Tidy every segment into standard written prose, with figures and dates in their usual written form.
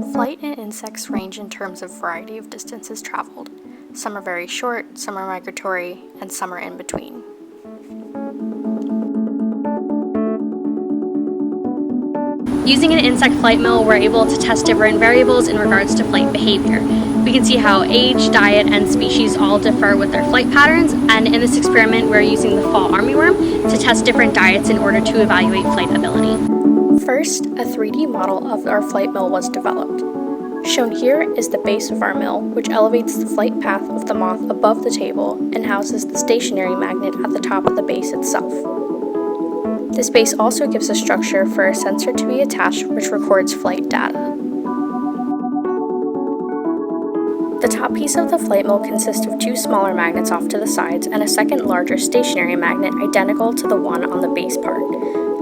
Flight in insects range in terms of variety of distances traveled. Some are very short, some are migratory, and some are in between. Using an insect flight mill, we're able to test different variables in regards to flight behavior. We can see how age, diet, and species all differ with their flight patterns, and in this experiment we're using the fall armyworm to test different diets in order to evaluate flight ability. First, a 3D model of our flight mill was developed. Shown here is the base of our mill, which elevates the flight path of the moth above the table and houses the stationary magnet at the top of the base itself. This base also gives a structure for a sensor to be attached which records flight data. The top piece of the flight mill consists of two smaller magnets off to the sides and a second larger stationary magnet identical to the one on the base part.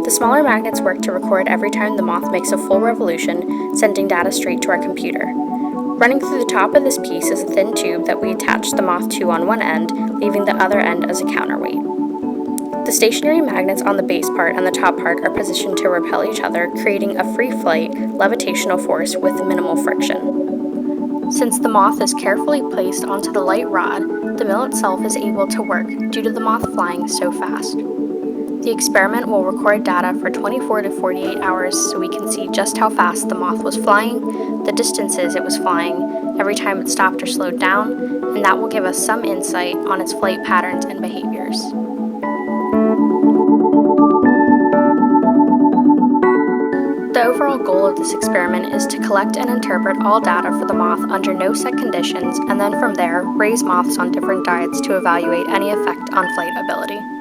The smaller magnets work to record every time the moth makes a full revolution, sending data straight to our computer. Running through the top of this piece is a thin tube that we attach the moth to on one end, leaving the other end as a counterweight. The stationary magnets on the base part and the top part are positioned to repel each other, creating a free flight, levitational force with minimal friction. Since the moth is carefully placed onto the light rod, the mill itself is able to work due to the moth flying so fast. The experiment will record data for 24 to 48 hours so we can see just how fast the moth was flying, the distances it was flying, every time it stopped or slowed down, and that will give us some insight on its flight patterns and behaviors. The overall goal of this experiment is to collect and interpret all data for the moth under no set conditions, and then from there, raise moths on different diets to evaluate any effect on flight ability.